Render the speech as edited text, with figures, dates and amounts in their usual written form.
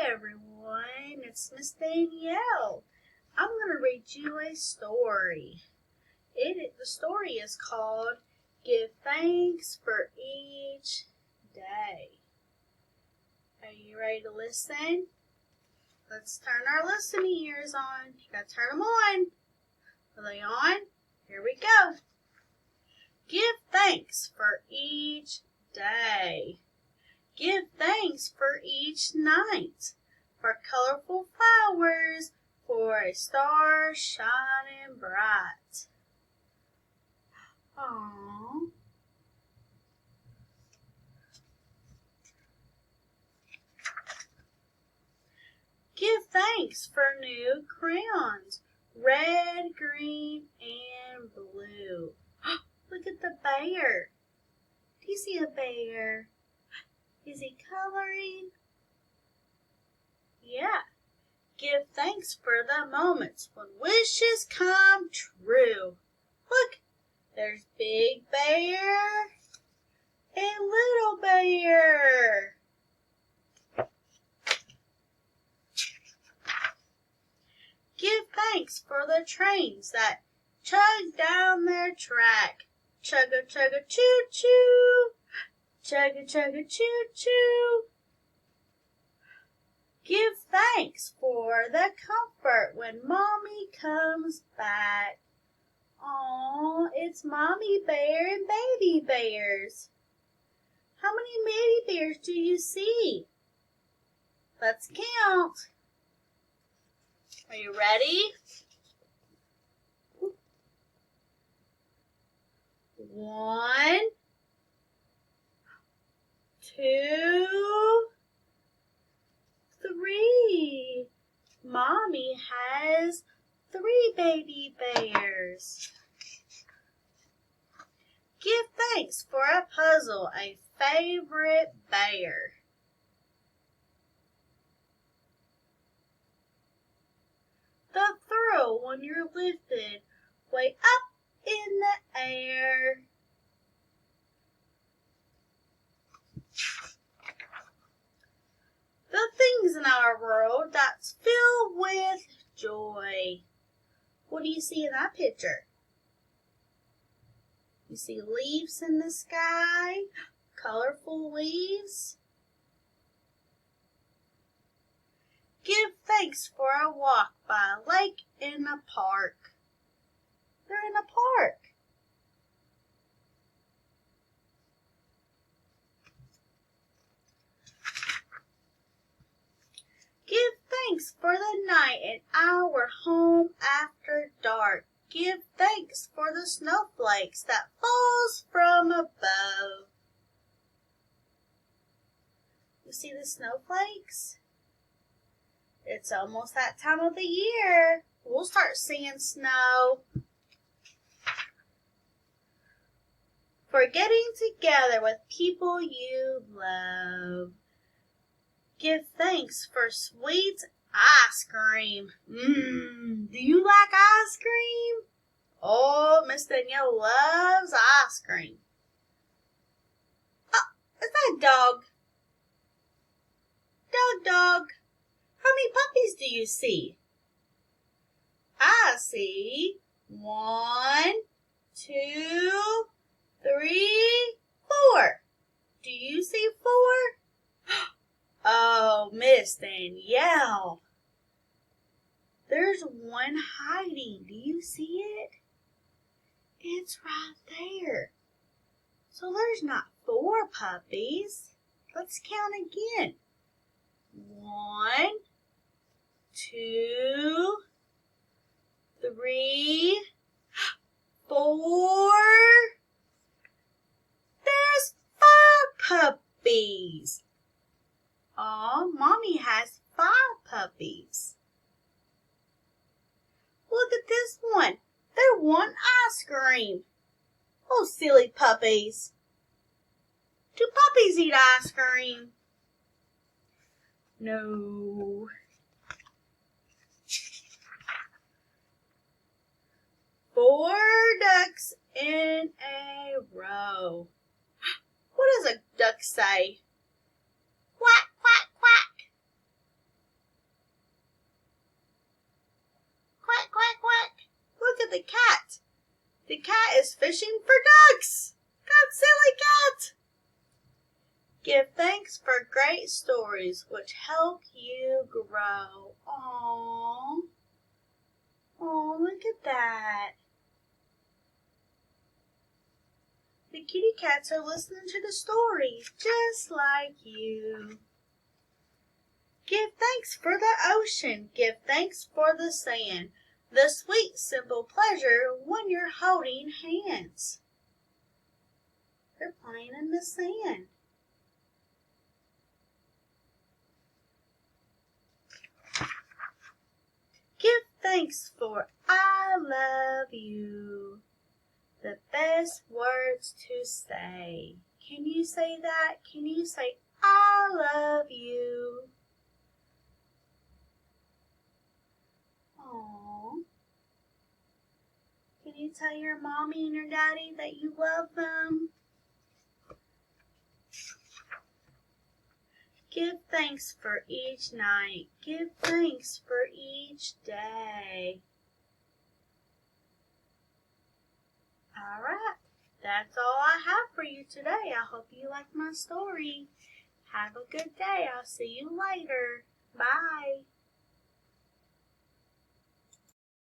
everyone, it's Miss Danielle. I'm going to read you a story. The story is called Give Thanks for Each Day. Are you ready to listen? Let's turn our listening ears on. You got to turn them on. Are they on? Here we go. Give thanks for each day. Give thanks for each night, for colorful flowers, for a star shining bright. Aww. Give thanks for new crayons, red, green, and blue. Look at the bear. Do you see a bear? Is he coloring? Yeah. Give thanks for the moments when wishes come true. Look, there's Big Bear and Little Bear. Give thanks for the trains that chug down their track. Chugga chugga choo choo. Chugga chugga choo choo. Give thanks for the comfort when Mommy comes back. Aw, it's Mommy Bear and Baby Bears. How many baby bears do you see? Let's count. Are you ready? 1, 2, 3. Mommy has 3 baby bears. Give thanks for a puzzle, a favorite bear. The thrill when you're lifted way up in the air. The things in our world that's filled with joy. What do you see in that picture? You see leaves in the sky, colorful leaves. Give thanks for a walk by a lake in a park. They're in a park. Give thanks for the night and our home after dark. Give thanks for the snowflakes that falls from above. You see the snowflakes? It's almost that time of the year. We'll start seeing snow. For getting together with people you love. Give thanks for sweet ice cream. Do you like ice cream? Oh, Miss Danielle loves ice cream. Oh, is that a dog? Dog. How many puppies do you see? I see 1, 2, 3, 4. Do you see 4? Oh, Miss Danielle. There's one hiding. Do you see it? It's right there. So there's not 4 puppies. Let's count again. 1, 2, 3, 4. There's 5 puppies. Oh, Mommy has 5 puppies. Look at this one. They want ice cream. Oh, silly puppies. Do puppies eat ice cream? No. 4 ducks in a row. What does a duck say? Quack, quack, quack. the cat. The cat is fishing for ducks. God, silly cat. Give thanks for great stories which help you grow. Aww. Oh, look at that. The kitty cats are listening to the story, just like you. Give thanks for the ocean. Give thanks for the sand. The sweet, simple pleasure when you're holding hands. They're playing in the sand. Give thanks for I love you. The best words to say. Can you say that? Can you say I love you? Aww. Can you tell your mommy and your daddy that you love them? Give thanks for each night. Give thanks for each day. All right, that's all I have for you today. I hope you liked my story. Have a good day. I'll see you later. Bye.